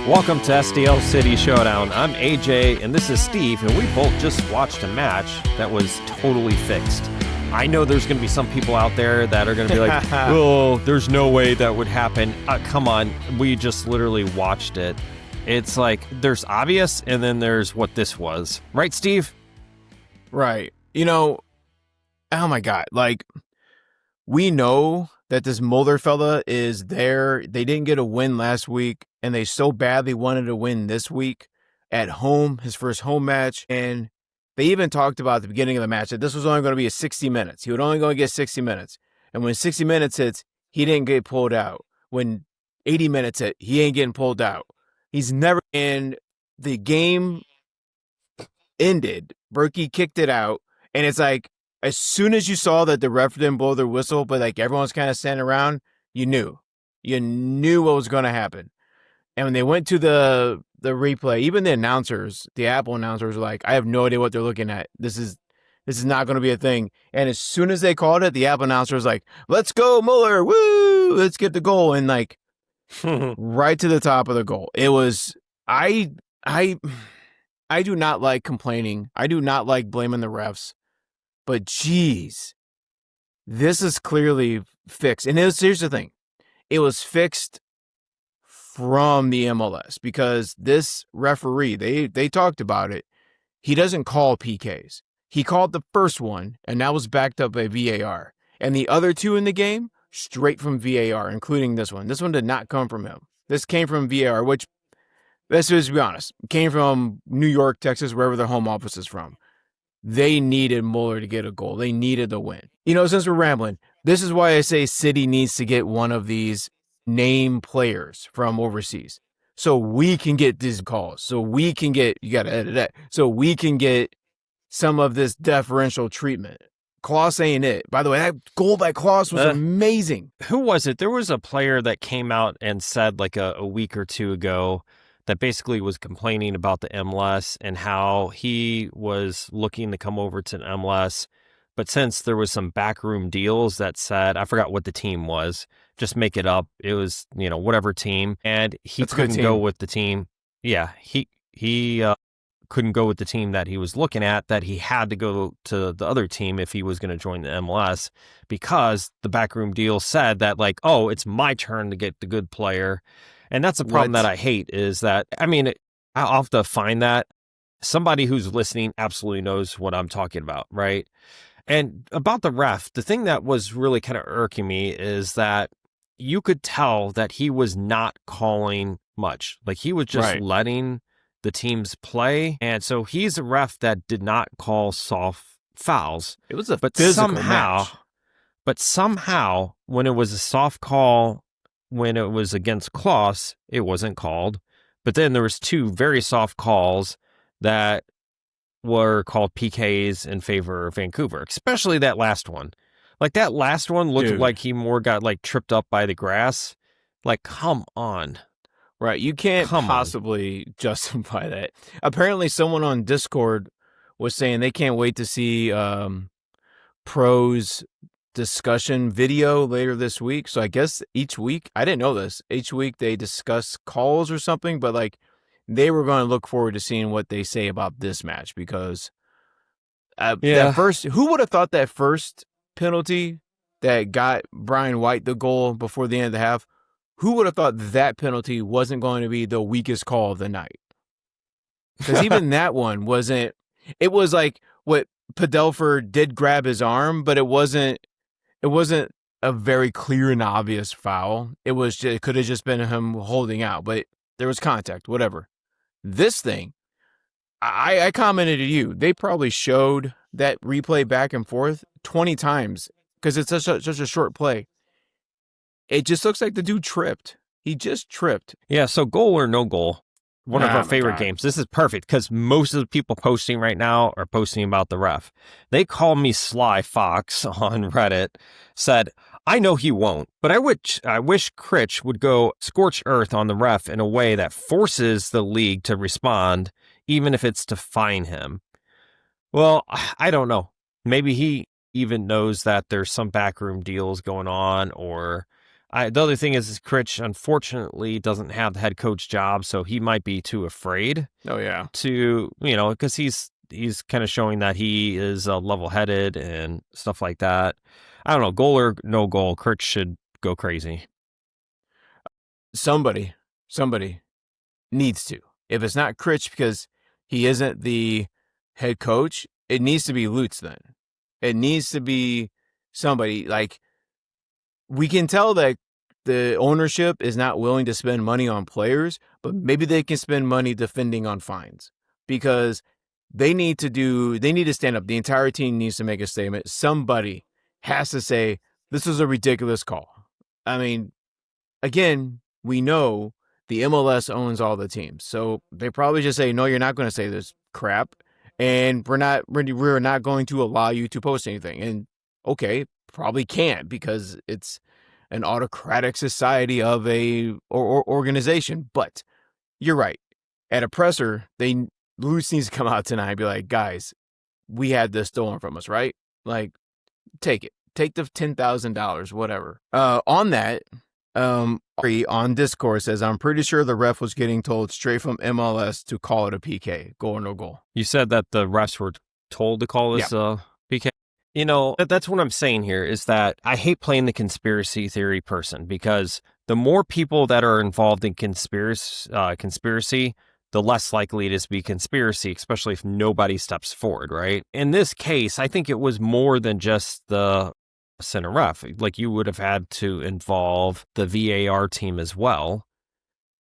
Welcome to SDL City Showdown. I'm AJ, and this is Steve, and we both just watched a match that was totally fixed. I know there's going to be some people out there that are going to be like, oh, there's no way that would happen. Come on, we just literally watched it. It's like, there's obvious, and then there's what this was. Right, Steve? Right. You know, oh my God, like, we know that this Mulder fella is there. They didn't get a win last week, and they so badly wanted to win this week at home, his first home match. And they even talked about at the beginning of the match that this was only going to be a 60 minutes. He would only going to get 60 minutes. And when 60 minutes hits, he didn't get pulled out. When 80 minutes hit, he ain't getting pulled out. He's never in. The game ended. Berkey kicked it out. And it's like, as soon as you saw that the ref didn't blow their whistle, but like everyone's kind of standing around, you knew what was going to happen. And when they went to the replay, even the announcers, the Apple announcers were like, I have no idea what they're looking at. This is not going to be a thing. And as soon as they called it, the Apple announcer was like, let's go, Mueller. Woo! Let's get the goal. And like right to the top of the goal. It was, I do not like complaining. I do not like blaming the refs. But geez, this is clearly fixed. And here's the thing. It was fixed from the MLS because this referee, they talked about it. He doesn't call PKs. He called the first one, and that was backed up by VAR. And the other two in the game, straight from VAR, including this one. This one did not come from him. This came from VAR, which, let's just be honest, came from New York, Texas, wherever their home office is from. They needed Mueller to get a goal. They needed the win. You know, since we're rambling, this is why I say City needs to get one of these name players from overseas. So we can get these calls. So we can get, you got to edit that. So we can get some of this deferential treatment. Klaus ain't it. By the way, that goal by Klaus was amazing. Who was it? There was a player that came out and said like a week or two ago that basically was complaining about the MLS and how he was looking to come over to the MLS. But since there was some backroom deals that said, I forgot what the team was, just make it up. It was, whatever team. And he couldn't go with the team. Yeah, he couldn't go with the team that he was looking at, that he had to go to the other team if he was going to join the MLS because the backroom deal said that like, oh, it's my turn to get the good player. And that's the problem that I hate is that, I'll have to find that. Somebody who's listening absolutely knows what I'm talking about, right? And about the ref, the thing that was really kind of irking me is that you could tell that he was not calling much. Like he was just letting the teams play. And so he's a ref that did not call soft fouls. It was a physical match. But somehow, when it was a soft call, when it was against Klaus, it wasn't called. But then there was two very soft calls that were called PKs in favor of Vancouver, especially that last one. Like that last one looked like he more got like tripped up by the grass. Like, come on. Right. You can't possibly justify that. Apparently someone on Discord was saying they can't wait to see Pro's discussion video later this week. So I guess each week, I didn't know this, each week they discuss calls or something, but like they were going to look forward to seeing what they say about this match because that first, who would have thought that first penalty that got Brian White the goal before the end of the half, who would have thought that penalty wasn't going to be the weakest call of the night? Because even that one wasn't, it was like what Padelford did grab his arm, but it wasn't a very clear and obvious foul. It could have just been him holding out, but there was contact, whatever. This thing, I commented to you, they probably showed that replay back and forth 20 times because it's such a short play. It just looks like the dude tripped. He just tripped. Yeah, so goal or no goal, one of our favorite games. This is perfect because most of the people posting right now are posting about the ref. They call me Sly Fox on Reddit, said, I know he won't, but I wish Critch would go scorched earth on the ref in a way that forces the league to respond, even if it's to fine him. Well, I don't know. Maybe he even knows that there's some backroom deals going on, or The other thing is Critch, unfortunately, doesn't have the head coach job, so he might be too afraid Oh yeah. to, because he's kind of showing that he is level-headed and stuff like that. I don't know, goal or no goal, Critch should go crazy. Somebody needs to. If it's not Critch because he isn't the head coach, it needs to be Lutz then. It needs to be somebody. Like, we can tell that the ownership is not willing to spend money on players, but maybe they can spend money defending on fines, because they need to stand up. The entire team needs to make a statement. Somebody has to say, this is a ridiculous call. I mean, again, we know the MLS owns all the teams, so they probably just say, no, you're not going to say this crap, and we're not going to allow you to post anything. And okay, probably can't, because it's an autocratic society of a organization. But you're right. At a presser, Lutz needs to come out tonight and be like, guys, we had this stolen from us, right? Like, take it. Take the $10,000, whatever. On that, on Discord says, I'm pretty sure the ref was getting told straight from MLS to call it a PK, goal or no goal. You said that the refs were told to call this PK. That's what I'm saying here, is that I hate playing the conspiracy theory person, because the more people that are involved in conspiracy, the less likely it is to be conspiracy, especially if nobody steps forward, right? In this case, I think it was more than just the center ref. Like, you would have had to involve the VAR team as well,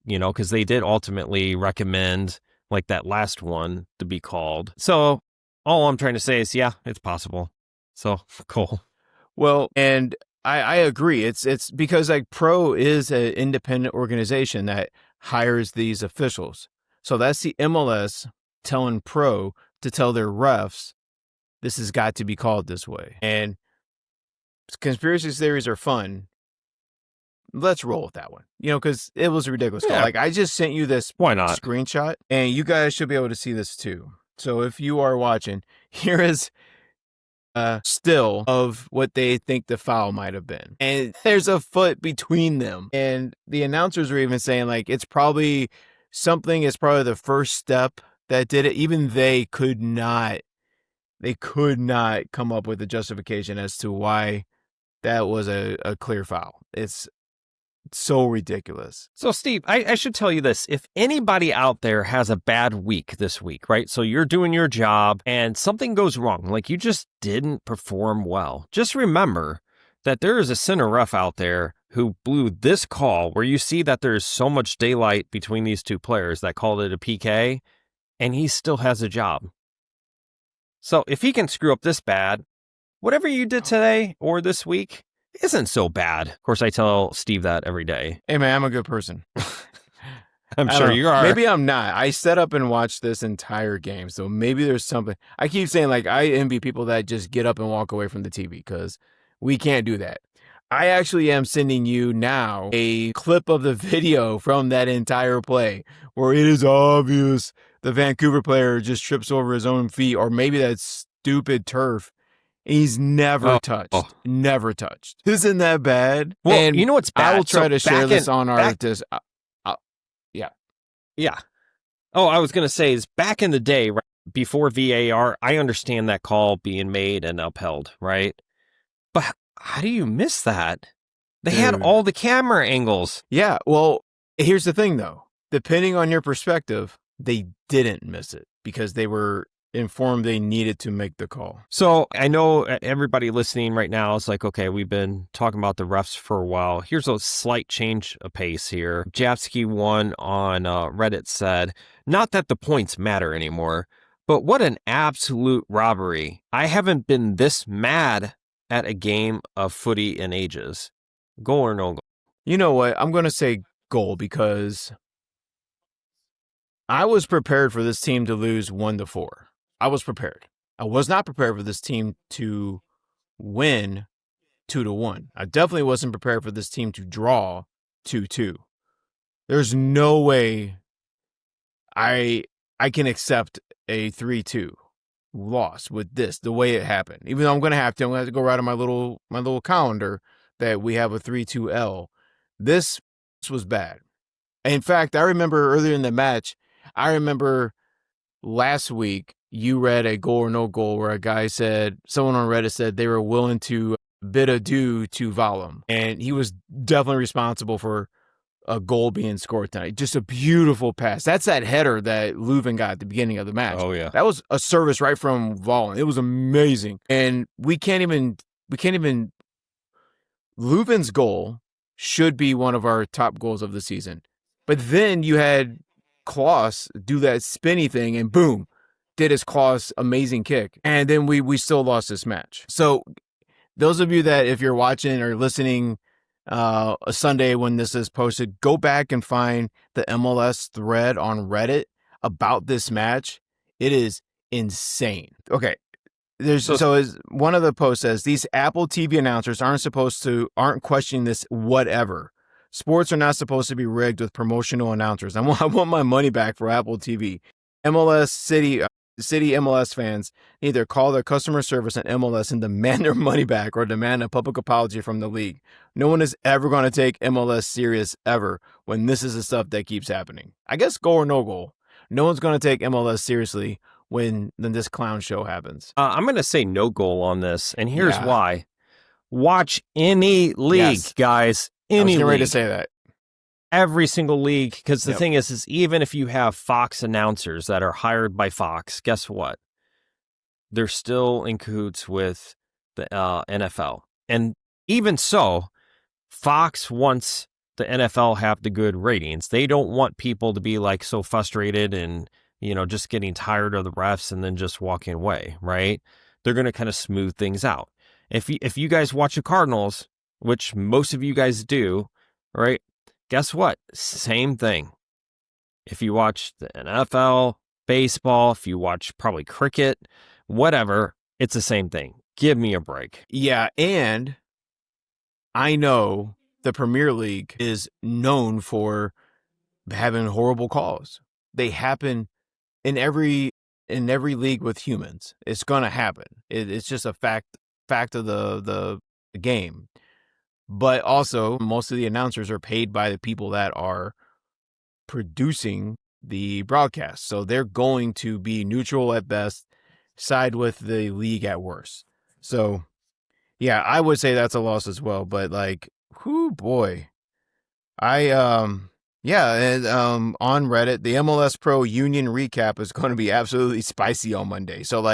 because they did ultimately recommend, like, that last one to be called. So all I'm trying to say is, yeah, it's possible. So cool. Well, and I agree. It's because, like, Pro is an independent organization that hires these officials. So that's the MLS telling Pro to tell their refs, this has got to be called this way. And conspiracy theories are fun. Let's roll with that one, because it was a ridiculous call. Like, I just sent you this Why not? screenshot, and you guys should be able to see this too. So if you are watching, here is still of what they think the foul might have been. And there's a foot between them. And the announcers were even saying, like, it's probably the first step that did it. Even they could not come up with a justification as to why that was a clear foul. It's so ridiculous. So, Steve, I should tell you this. If anybody out there has a bad week this week, right? So you're doing your job and something goes wrong, like you just didn't perform well, just remember that there is a center ref out there who blew this call where you see that there's so much daylight between these two players that called it a PK, and he still has a job. So if he can screw up this bad, whatever you did today or this week isn't so bad. Of course, I tell Steve that every day. Hey, man, I'm a good person. I'm sure you are. Maybe I'm not. I set up and watched this entire game, so maybe there's something. I keep saying, like, I envy people that just get up and walk away from the TV, because we can't do that. I actually am sending you now a clip of the video from that entire play where it is obvious the Vancouver player just trips over his own feet, or maybe that stupid turf. He's never touched. Never touched. Isn't that bad? Well, and you know what's bad? I will try to share this on our... Yeah. Oh, I was going to say, is back in the day, right, before VAR, I understand that call being made and upheld, right? But how do you miss that? They had all the camera angles. Yeah, well, here's the thing, though. Depending on your perspective, they didn't miss it because they were informed they needed to make the call. So I know everybody listening right now is like, okay, we've been talking about the refs for a while. Here's a slight change of pace here. Japsky1 on Reddit said, not that the points matter anymore, but what an absolute robbery. I haven't been this mad at a game of footy in ages. Goal or no goal? You know what? I'm going to say goal, because I was prepared for this team to lose 1-4. I was prepared. I was not prepared for this team to win 2-1. I definitely wasn't prepared for this team to draw 2-2. There's no way I can accept a 3-2 loss with this, the way it happened. Even though I'm going to have to go right on my little calendar that we have a 3-2 L. This was bad. In fact, I remember earlier in the match, I remember last week you read a goal or no goal where a guy said, someone on Reddit said they were willing to bid adieu to Valum. And he was definitely responsible for a goal being scored tonight. Just a beautiful pass. That's that header that Leuven got at the beginning of the match. Oh, yeah. That was a service right from Valum. It was amazing. And we can't even Leuven's goal should be one of our top goals of the season. But then you had Klaus do that spinny thing and boom, did his Klaus amazing kick. And then we still lost this match. So those of you that if you're watching or listening a Sunday when this is posted, go back and find the MLS thread on Reddit about this match. It is insane. Okay. As one of the posts says, these Apple TV announcers aren't questioning this whatever. Sports are not supposed to be rigged with promotional announcers. I want my money back for Apple TV. MLS City MLS fans either call their customer service at MLS and demand their money back or demand a public apology from the league. No one is ever going to take MLS serious ever when this is the stuff that keeps happening. I guess goal or no goal. No one's going to take MLS seriously when this clown show happens. I'm going to say no goal on this, and here's why. Watch any league, guys. Any I was getting ready league. to say that. Every single league, because the thing is even if you have Fox announcers that are hired by Fox, guess what? They're still in cahoots with the NFL. And even so, Fox wants the NFL have the good ratings. They don't want people to be like so frustrated and, just getting tired of the refs and then just walking away, right? They're going to kind of smooth things out. If you guys watch the Cardinals, which most of you guys do, right? Guess what? Same thing. If you watch the NFL, baseball, if you watch probably cricket, whatever, it's the same thing. Give me a break. Yeah, and I know the Premier League is known for having horrible calls. They happen in every league with humans. It's going to happen. It's just a fact of the game. But also, most of the announcers are paid by the people that are producing the broadcast. So they're going to be neutral at best, side with the league at worst. So, yeah, I would say that's a loss as well. But, whoo, boy. On Reddit, the MLS Pro Union recap is going to be absolutely spicy on Monday. So,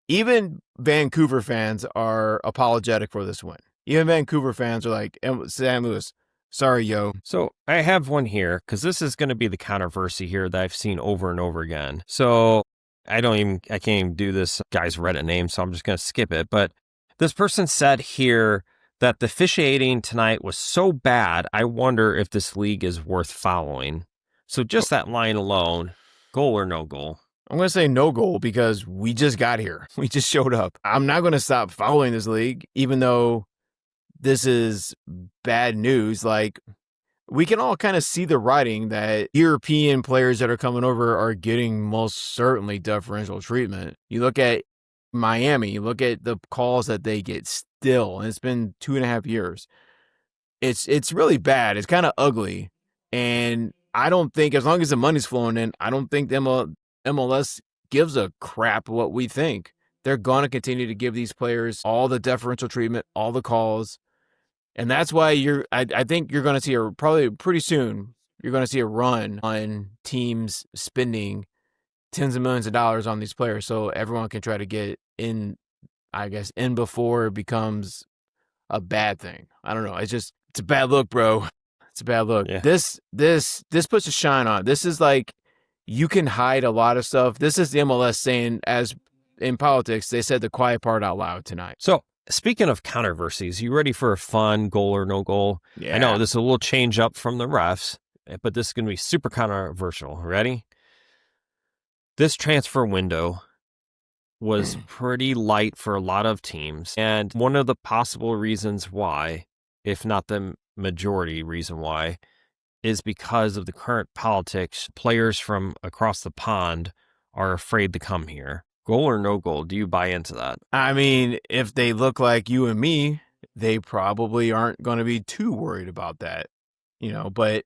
even Vancouver fans are apologetic for this win. Even Vancouver fans are like, San Luis, sorry, yo. So I have one here because this is going to be the controversy here that I've seen over and over again. So I can't even do this guy's Reddit name, so I'm just going to skip it. But this person said here that the officiating tonight was so bad, I wonder if this league is worth following. So just that line alone, goal or no goal? I'm going to say no goal because we just got here. We just showed up. I'm not going to stop following this league, even though this is bad news. We can all kind of see the writing that European players that are coming over are getting most certainly deferential treatment. You look at Miami, you look at the calls that they get still, and it's been 2.5 years. It's really bad. It's kind of ugly. And I don't think, as long as the money's flowing in, I don't think MLS gives a crap what we think. They're going to continue to give these players all the deferential treatment, all the calls. And that's why I think you're going to see probably pretty soon, you're going to see a run on teams spending tens of millions of dollars on these players so everyone can try to get in, I guess, in before it becomes a bad thing. I don't know. It's a bad look, bro. It's a bad look. Yeah. This puts a shine on it. This is you can hide a lot of stuff. This is the MLS saying, as in politics, they said the quiet part out loud tonight. So speaking of controversies, you ready for a fun goal or no goal? Yeah. I know this is a little change up from the refs, but this is going to be super controversial. Ready? This transfer window was pretty light for a lot of teams. And one of the possible reasons why, if not the majority reason why, is because of the current politics. Players from across the pond are afraid to come here. Goal or no goal? Do you buy into that? I mean, if they look like you and me, they probably aren't going to be too worried about that, but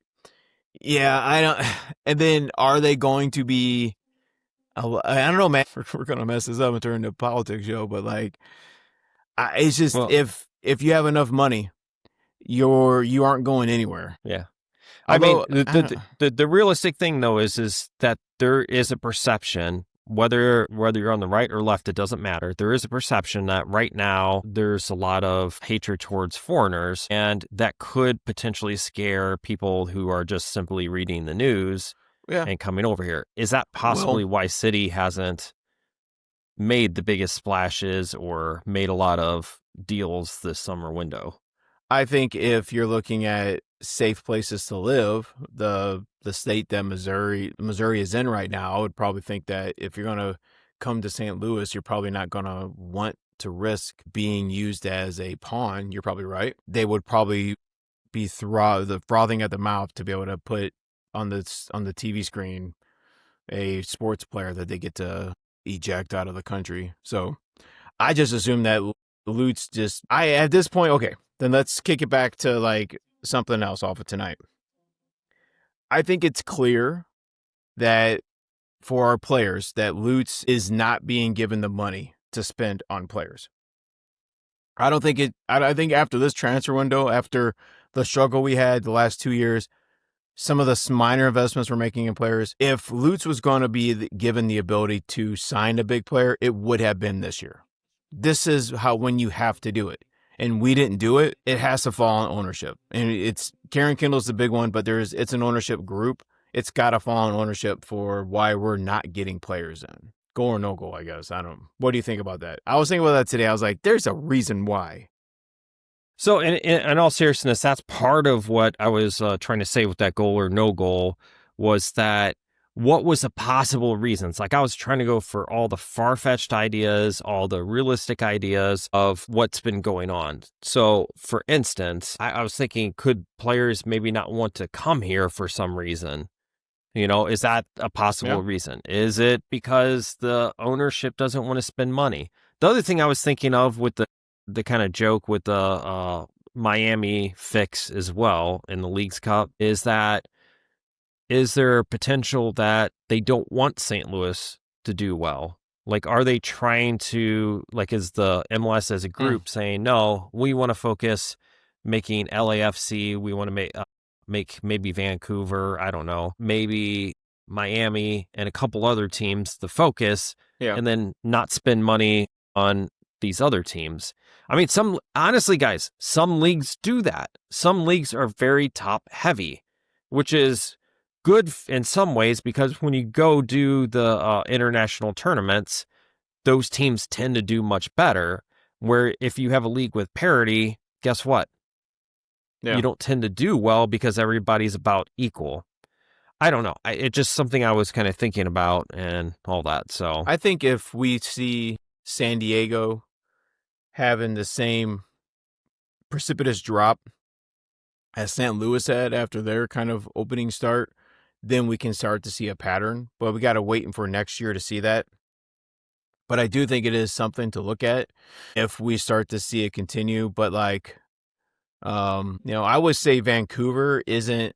yeah, I don't. And then are they going to be? I don't know, man. We're gonna mess this up and turn into a politics show, but like, it's just Well, if you have enough money, you aren't going anywhere. yeah. I mean, Although, I don't. the realistic thing though is that there is a perception, whether you're on the right or left, it doesn't matter. There is a perception that right now there's a lot of hatred towards foreigners, and that could potentially scare people who are just simply reading the news Yeah. and coming over here. Is that Well, possibly why City hasn't made the biggest splashes or made a lot of deals this summer window? I think if you're looking at safe places to live, the state that Missouri is in right now, I would probably think that if you're gonna come to St. Louis, you're probably not gonna want to risk being used as a pawn. You're probably right. They would probably be frothing at the mouth to be able to put on the TV screen a sports player that they get to eject out of the country. So I just assume that Lutz just I at this point, okay, then let's kick it back to like something else off of tonight. I think it's clear that for our players that Lutz is not being given the money to spend on players. I think after this transfer window, after the struggle we had the last 2 years, some of the minor investments we're making in players, if Lutz was going to be given the ability to sign a big player, it would have been this year. This is when you have to do it. And we didn't do it. It has to fall on ownership. And it's Karen Kindle's the big one, but it's an ownership group. It's got to fall on ownership for why we're not getting players in. Go or no go, I guess. I don't. What do you think about that? I was thinking about that today. I was like, there's a reason why. So, in all seriousness, that's part of what I was trying to say with that goal or no goal was that what was the possible reasons? Like, I was trying to go for all the far fetched ideas, all the realistic ideas of what's been going on. So, for instance, I was thinking, could players maybe not want to come here for some reason? Is that a possible reason? Is it because the ownership doesn't want to spend money? The other thing I was thinking of with the kind of joke with the Miami fix as well in the Leagues Cup is there potential that they don't want St. Louis to do well? Like, are they trying to, like, is the MLS as a group saying, no, we want to focus making LAFC, we want to make maybe Vancouver, I don't know, maybe Miami and a couple other teams the focus, and then not spend money on these other teams. I mean, honestly, guys, some leagues do that. Some leagues are very top heavy, which is good in some ways because when you go do the international tournaments, those teams tend to do much better. Where if you have a league with parity, guess what? Yeah. You don't tend to do well because everybody's about equal. I don't know. It's just something I was kind of thinking about and all that. So I think if we see San Diego having the same precipitous drop as St. Louis had after their kind of opening start, then we can start to see a pattern. But we got to wait for next year to see that. But I do think it is something to look at if we start to see it continue. But I would say Vancouver isn't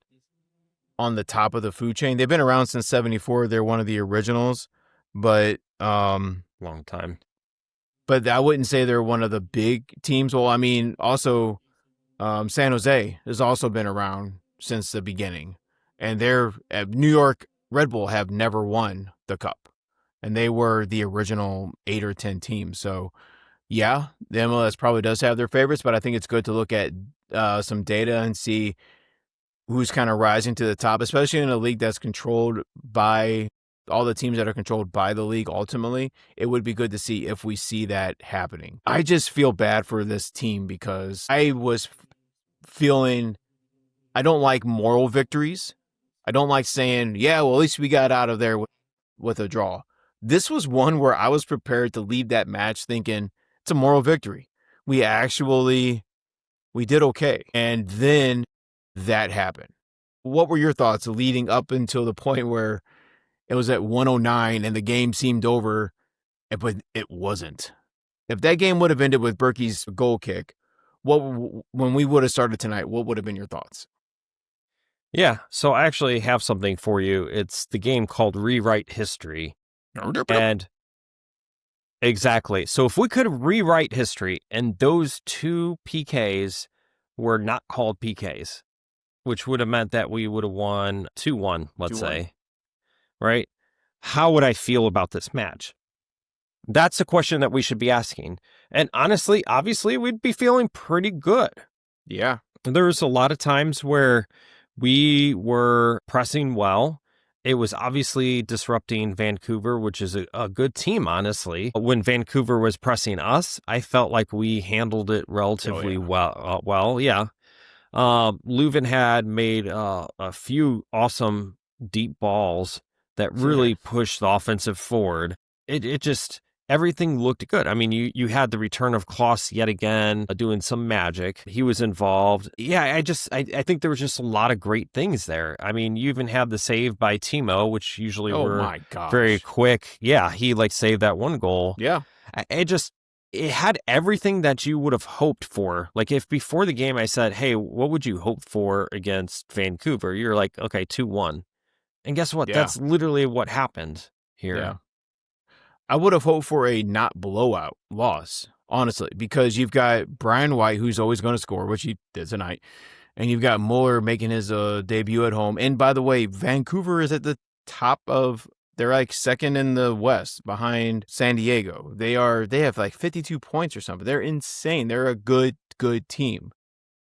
on the top of the food chain. They've been around since '74. They're one of the originals, but long time. But I wouldn't say they're one of the big teams. Well, I mean, also San Jose has also been around since the beginning, and New York Red Bull have never won the cup, and they were the original 8 or 10 teams. So, yeah, the MLS probably does have their favorites, but I think it's good to look at some data and see who's kind of rising to the top, especially in a league that's controlled by all the teams that are controlled by the league. Ultimately, it would be good to see if we see that happening. I just feel bad for this team because I was feeling I don't like moral victories. I don't like saying, yeah, well, at least we got out of there with a draw. This was one where I was prepared to leave that match thinking it's a moral victory. We did okay. And then that happened. What were your thoughts leading up until the point where it was at 109 and the game seemed over, but it wasn't? If that game would have ended with Berkey's goal kick, when we would have started tonight, what would have been your thoughts? Yeah, so I actually have something for you. It's the game called Rewrite History. And exactly. So if we could rewrite history and those two PKs were not called PKs, which would have meant that we would have won 2-1, let's 2-1. say, right? How would I feel about this match? That's the question that we should be asking. And honestly, obviously, we'd be feeling pretty good. Yeah. There's a lot of times where we were pressing well. It was obviously disrupting Vancouver, which is a good team, honestly. When Vancouver was pressing us, I felt like we handled it relatively well. Yeah. Leuven had made a few awesome deep balls that really pushed the offensive forward. It just everything looked good. I mean, you had the return of Klaus yet again, doing some magic. He was involved. Yeah, I think there was just a lot of great things there. I mean, you even had the save by Timo, which usually were my gosh. very quick. Yeah, he like saved that one goal. Yeah. It had everything that you would have hoped for. Like if before the game I said, hey, what would you hope for against Vancouver? You're like, okay, 2-1. And guess what? Yeah. That's literally what happened here. Yeah. I would have hoped for a not blowout loss, honestly, because you've got Brian White, who's always going to score, which he did tonight. And you've got Mueller making his debut at home. And by the way, Vancouver is at the top of, they're like second in the West behind San Diego. They have like 52 points or something. They're insane. They're a good team.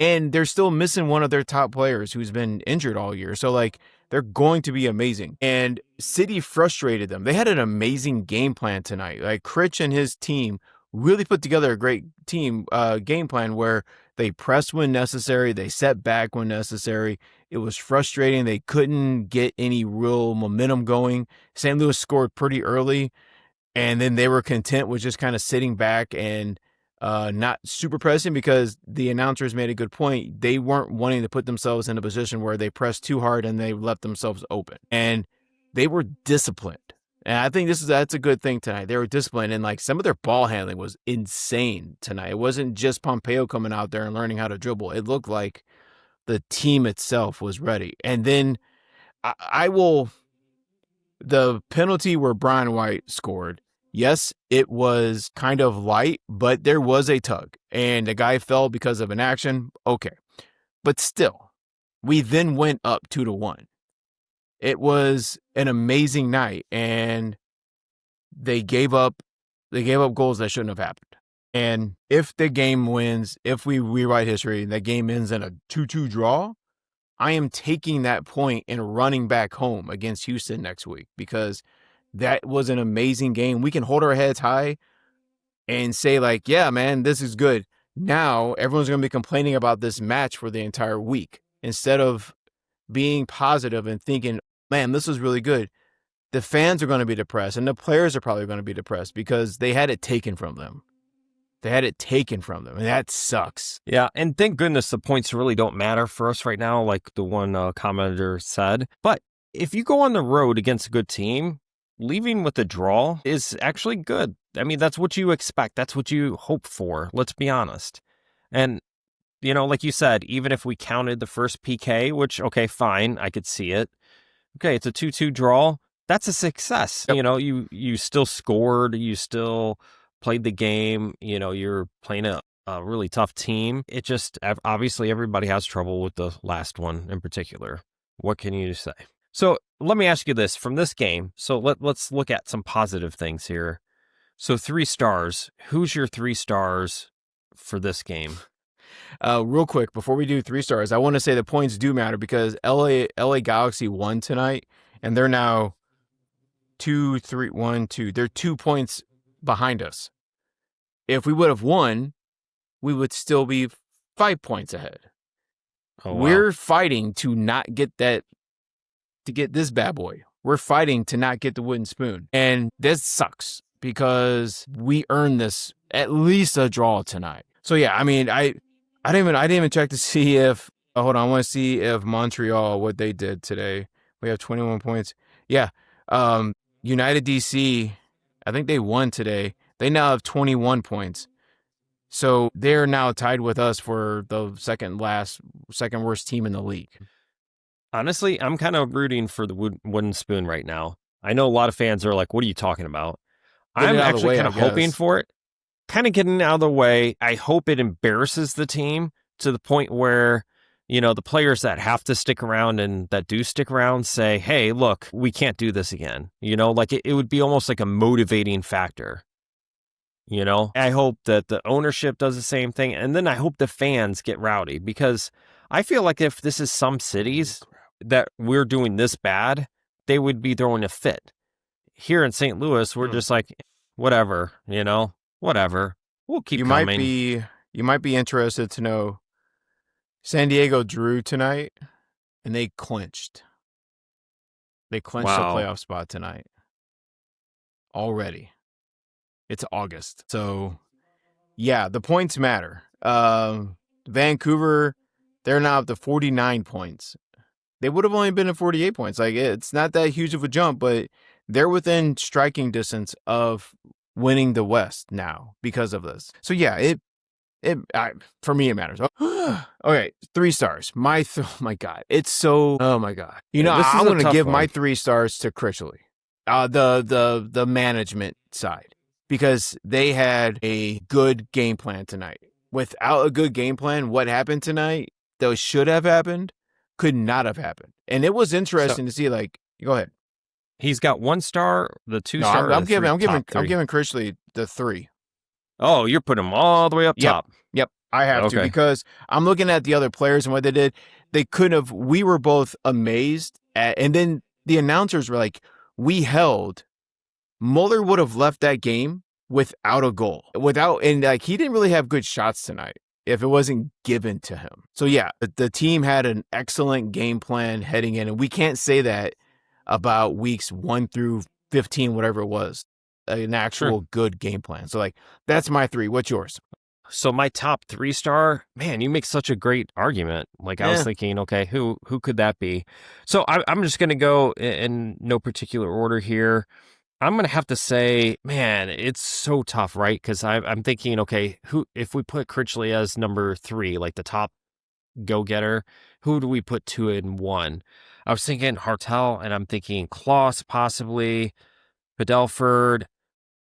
And they're still missing one of their top players who's been injured all year. So like they're going to be amazing. And City frustrated them. They had an amazing game plan tonight. Like Critch and his team really put together a great team game plan where they pressed when necessary. They set back when necessary. It was frustrating. They couldn't get any real momentum going. St. Louis scored pretty early, and then they were content with just kind of sitting back and not super pressing because the announcers made a good point. They weren't wanting to put themselves in a position where they pressed too hard and they left themselves open. And they were disciplined. And I think that's a good thing tonight. They were disciplined, and like some of their ball handling was insane tonight. It wasn't just Pompeo coming out there and learning how to dribble. It looked like the team itself was ready. And then the penalty where Brian White scored, yes, it was kind of light, but there was a tug, and the guy fell because of an action. Okay. But still, we then went up 2-1. It was an amazing night, and they gave up goals that shouldn't have happened. And if the game wins, if we rewrite history and that game ends in a 2-2 draw, I am taking that point and running back home against Houston next week because that was an amazing game. We can hold our heads high and say like, yeah, man, this is good. Now everyone's going to be complaining about this match for the entire week instead of being positive and thinking, man, this was really good. The fans are going to be depressed, and the players are probably going to be depressed because they had it taken from them. And that sucks. Yeah, and thank goodness the points really don't matter for us right now, like the one commenter said. But if you go on the road against a good team, leaving with a draw is actually good. I mean, that's what you expect. That's what you hope for. Let's be honest. And, you know, like you said, even if we counted the first PK, which, okay, fine, I could see it. Okay, it's a 2-2 draw. That's a success. Yep. You know, you still scored. You still played the game. You know, you're playing a really tough team. It just, obviously, everybody has trouble with the last one in particular. What can you say? So let me ask you this from this game. So let's look at some positive things here. So 3 stars. Who's your 3 stars for this game? Real quick, before we do 3 stars, I want to say the points do matter because LA Galaxy won tonight, and they're now 2-3-1-2. They're 2 points behind us. If we would have won, we would still be 5 points ahead. Oh, wow. We're fighting to not get that, to get this bad boy. We're fighting to not get the wooden spoon. And this sucks because we earned this, at least a draw tonight. So yeah, I mean, I didn't even check to see if, hold on, I want to see if Montreal, what they did today. We have 21 points. Yeah. United DC, I think they won today. They now have 21 points. So they're now tied with us for the second worst team in the league. Honestly, I'm kind of rooting for the wooden spoon right now. I know a lot of fans are like, what are you talking about? Get it I'm out of the actually way, kind I of hoping guess. for it, kind of getting out of the way. I hope it embarrasses the team to the point where, the players that have to stick around and that do stick around say, hey, look, we can't do this again. Like it would be almost like a motivating factor. I hope that the ownership does the same thing. And then I hope the fans get rowdy because I feel like if this is some cities that we're doing this bad, they would be throwing a fit. Here in St. Louis, we're just like, whatever, whatever. We'll keep You might coming. be interested to know San Diego drew tonight and they clinched. They clinched a Wow. playoff spot tonight. Already. It's August. So yeah, the points matter. Vancouver, they're now up to 49 points. They would have only been at 48 points. Like, it's not that huge of a jump, but they're within striking distance of winning the West now because of this. So yeah, for me it matters. Okay, 3 stars. Oh my God, it's so. Oh my God. This is I'm a gonna tough give my one. 3 stars to Critchley, the management side, because they had a good game plan tonight. Without a good game plan, what happened tonight that should have happened could not have happened. And it was So interesting to see. Like, go ahead. he's got 1 star, the 2 No, star, or I'm the three, giving top 3. Critchley the 3. Oh, you're putting him all the way up Yep. top. Yep. I have to, Okay. because I'm looking at the other players and what they did. They couldn't have. We were both amazed at, and then the announcers were like, we held. Mueller would have left that game without a goal. And like, he didn't really have good shots tonight if it wasn't given to him. So yeah, the team had an excellent game plan heading in, and we can't say that about weeks 1 through 15, whatever it was. An actual good game plan. So like, that's my 3. What's yours? So my top 3 star, man, you make such a great argument. Like I was thinking, okay, who could that be? So I'm just gonna go in no particular order here. I'm gonna have to say, man, it's so tough, right? Because I'm thinking, okay, who if we put Critchley as number 3, like the top go getter, who do we put 2 and 1? I was thinking Hartel, and I'm thinking Kloss possibly, Padelford.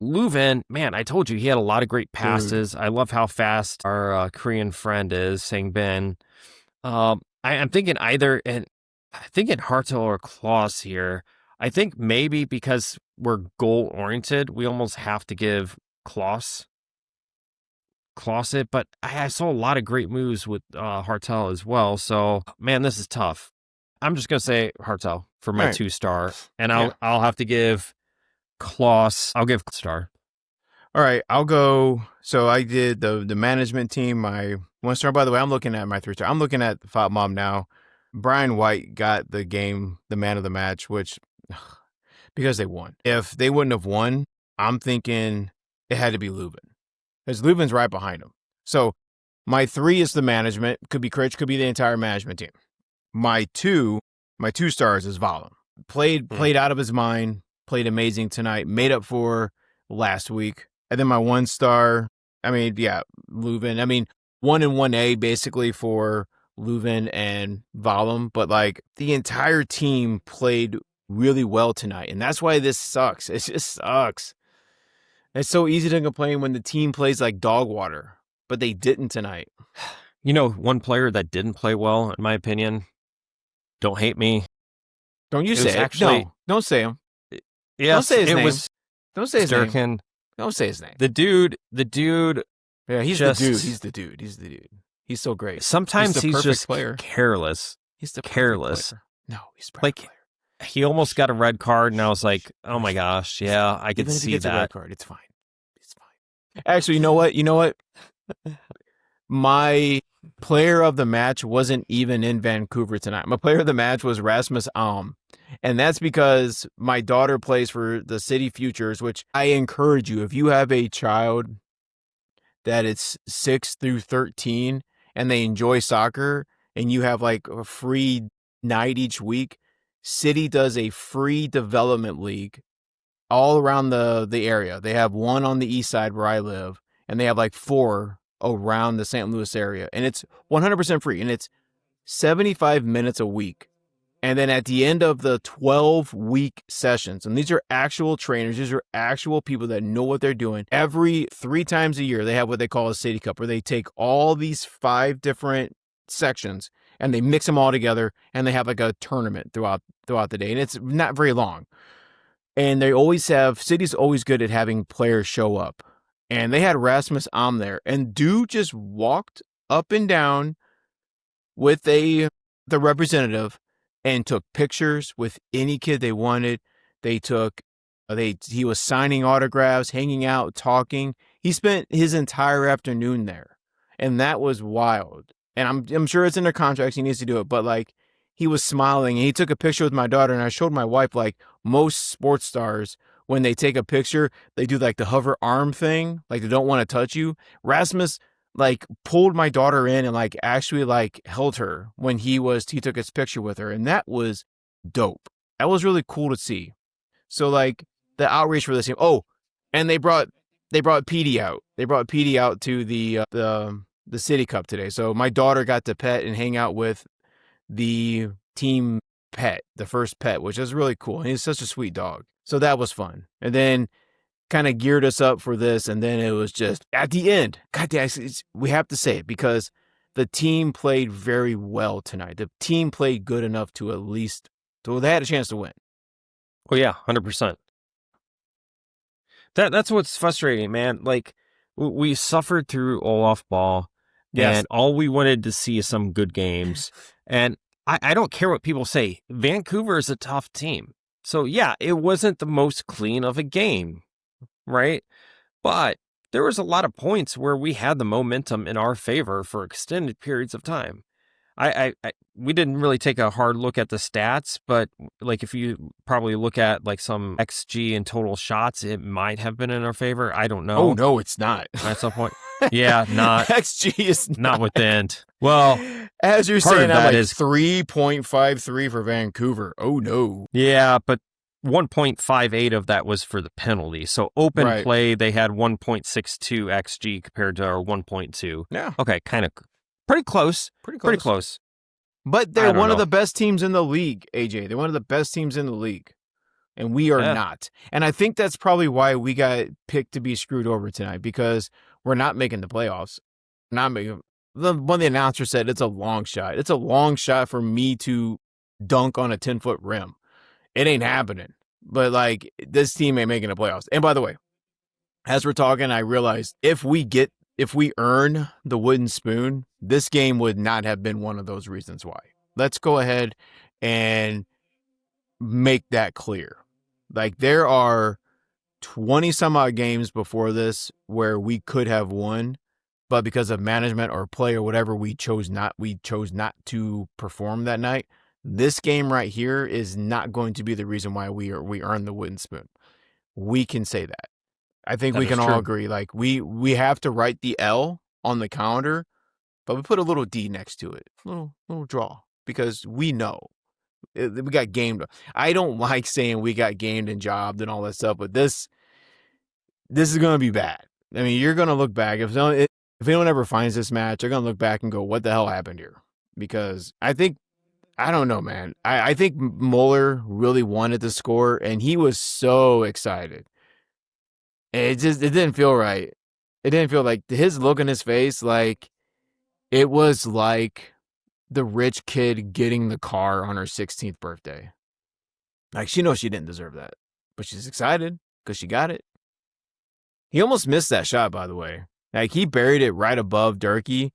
Leuven, man, I told you he had a lot of great passes. I love how fast our Korean friend is, Sangbin. I'm thinking either, and I'm thinking Hartel or Kloss here. I think maybe because we're goal oriented, we almost have to give Kloss it. But I saw a lot of great moves with Hartel as well. So man, this is tough. I'm just gonna say Hartel for my All right. 2 star, and I'll have to give Kloss. I'll give star. All right, I'll go. So I did the management team, my 1 star. By the way, I'm looking at my 3 star. I'm looking at the Fop Mom now. Brian White got the man of the match, which because they won. If they wouldn't have won, I'm thinking it had to be Leuven, because Leuven's right behind him. So my 3 is the management. Could be Critch, could be the entire management team. My 2 stars is Valum. Played out of his mind. Played amazing tonight. Made up for last week. And then my 1 star, Leuven. 1 and 1A basically for Leuven and Valum. But like, the entire team played really well tonight. And that's why this sucks. It just sucks. It's so easy to complain when the team plays like dog water, but they didn't tonight. One player that didn't play well, in my opinion, don't hate me. Don't you It say was it. actually, No, don't say him. yes, Don't say his it name. was Don't say his name. Sturkin. Don't say his name. The dude, Yeah, he's just- the dude. He's the dude. He's the dude. He's so great. sometimes the he's perfect just player. careless. He's the perfect careless. player. No, he's the perfect Like, player. he almost got a red card, and I was like, oh my gosh, yeah, I could Even if he see gets a red that. card, it's fine. It's fine. Actually, you know what? My player of the match wasn't even in Vancouver tonight. My player of the match was Rasmus Alm. And that's because my daughter plays for the City Futures, which I encourage you, if you have a child that it's 6 through 13 and they enjoy soccer and you have like a free night each week, City does a free development league all around the area. They have one on the east side where I live, and they have like 4 around the St. Louis area, and it's 100% free, and it's 75 minutes a week. And then at the end of the 12-week sessions, and these are actual trainers, these are actual people that know what they're doing. Every 3 times a year, they have what they call a City Cup, where they take all these 5 different sections and they mix them all together, and they have like a tournament throughout the day, and it's not very long. And they always have, City's always good at having players show up. And they had Rasmus on there, and dude just walked up and down with the representative and took pictures with any kid they wanted. He was signing autographs, hanging out, talking. He spent his entire afternoon there, and that was wild. And I'm sure it's in their contracts, he needs to do it, but like, he was smiling, and he took a picture with my daughter, and I showed my wife, like, most sports stars, when they take a picture, they do like the hover arm thing, like they don't want to touch you. Rasmus like pulled my daughter in and like actually like held her when he took his picture with her, and that was dope. That was really cool to see. So like the outreach for this team. Oh, and they brought Petey out. They brought Petey out to the City Cup today. So my daughter got to pet and hang out with the team pet, the first pet, which is really cool. And he's such a sweet dog. So that was fun. And then kind of geared us up for this. And then it was just at the end, God damn, we have to say it because the team played very well tonight. The team played good enough to at least, so they had a chance to win. Oh yeah, 100%. That's what's frustrating, man. Like we suffered through Olaf Ball, and all we wanted to see is some good games. And I don't care what people say. Vancouver is a tough team. So yeah, it wasn't the most clean of a game, right? But there was a lot of points where we had the momentum in our favor for extended periods of time. We didn't really take a hard look at the stats, but like if you probably look at like some XG and total shots, it might have been in our favor. I don't know. Oh no, it's not. At some point. Yeah, not XG is not with the end. Well, as you're saying, I'm like is 3.53 for Vancouver. Oh no. Yeah, but 1.58 of that was for the penalty. So open play, they had 1.62 XG compared to our 1.2. Yeah. Okay, kind of pretty close. Pretty close. But they're one of the best teams in the league, AJ. They're one of the best teams in the league. And we are not. And I think that's probably why we got picked to be screwed over tonight, because we're not making the playoffs. One of the announcers said it's a long shot. It's a long shot for me to dunk on a 10-foot rim. It ain't happening. But like, this team ain't making the playoffs. And by the way, as we're talking, I realized if we earn the wooden spoon, this game would not have been one of those reasons why. Let's go ahead and make that clear. Like, there are 20 some odd games before this where we could have won, but because of management or play or whatever, we chose not to perform that night. This game right here is not going to be the reason why we earned the wooden spoon. We can say that. I think we can all agree. Like, we have to write the L on the calendar, but we put a little D next to it, little draw, because we know we got gamed. I don't like saying we got gamed and jobbed and all that stuff, but this is going to be bad. I mean, you're going to look back. If anyone ever finds this match, they're going to look back and go, what the hell happened here? Because I don't know, man. I think Mueller really wanted to score, and he was so excited. It didn't feel right. It didn't feel like his look on his face, like it was like the rich kid getting the car on her 16th birthday. Like, she knows she didn't deserve that, but she's excited because she got it. He almost missed that shot, by the way. Like, he buried it right above Durkee.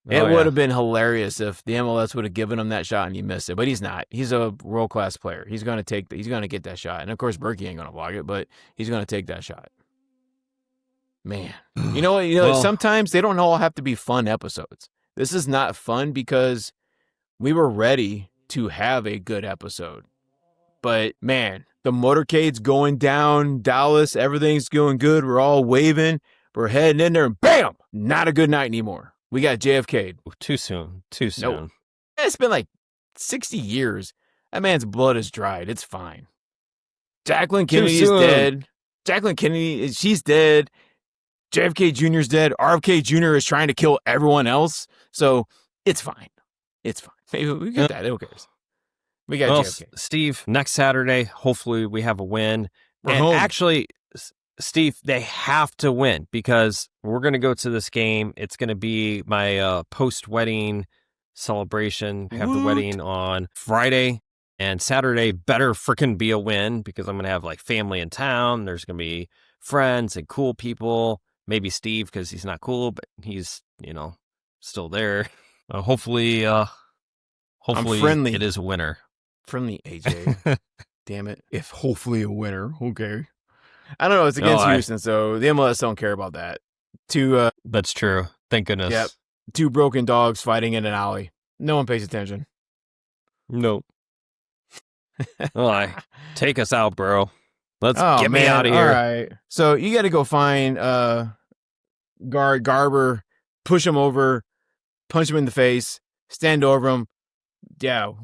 It would have been hilarious if the MLS would have given him that shot and he missed it, but he's not. He's a world-class player. He's going to get that shot. And of course, Berkey ain't going to block it, but he's going to take that shot. Man, you know what? Sometimes they don't all have to be fun episodes. This is not fun because we were ready to have a good episode. But man, the motorcade's going down, Dallas, everything's going good. We're all waving. We're heading in there and bam, not a good night anymore. We got JFK'd. Too soon. Nope. It's been like 60 years. That man's blood is dried. It's fine. Jacqueline Kennedy is dead. Jacqueline Kennedy, she's dead. JFK Jr.'s dead. RFK Jr. is trying to kill everyone else. So it's fine. It's fine. Maybe we get that. Who cares? We got JFK. Steve, next Saturday, hopefully we have a win. We're and home. Actually, Steve, they have to win because we're going to go to this game. It's going to be my post-wedding celebration. We have the wedding on Friday, and Saturday better freaking be a win because I'm going to have like family in town. There's going to be friends and cool people. Maybe Steve because he's not cool, but he's, still there. Hopefully I'm friendly. It is a winner. Friendly AJ. Damn it. If hopefully a winner. Okay. I don't know. It's against Houston, so the MLS don't care about that. That's true. Thank goodness. Yep. 2 broken dogs fighting in an alley. No one pays attention. Nope. Take us out, bro. Let's get me out of here. All right. So you got to go find Garber, push him over, punch him in the face, stand over him. Yeah.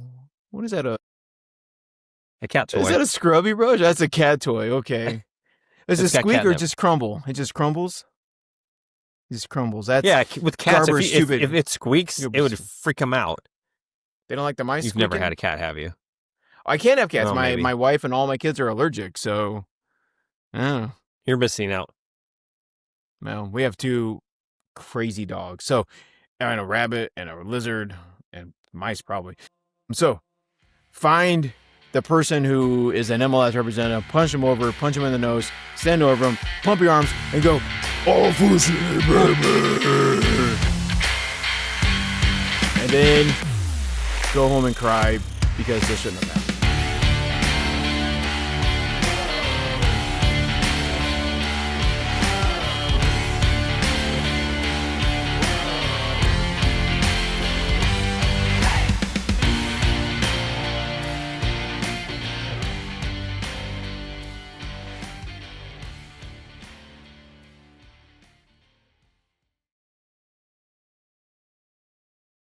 What is that? A cat toy. Is that a scrubby brush? That's a cat toy. Okay. Does it squeak or just crumble? It just crumbles? It just crumbles. That's with cats, if stupid. If it squeaks, it would freak them out. They don't like the mice. You've squeaking? never had a cat, have you? I can't have cats. Oh, my wife and all my kids are allergic, so you're missing out. Well, we have 2 crazy dogs. So, and a rabbit and a lizard and mice probably. So, find the person who is an MLS representative, punch him over, punch him in the nose, stand over him, pump your arms, and go, all full of shit, baby. And then go home and cry because this shouldn't have happened.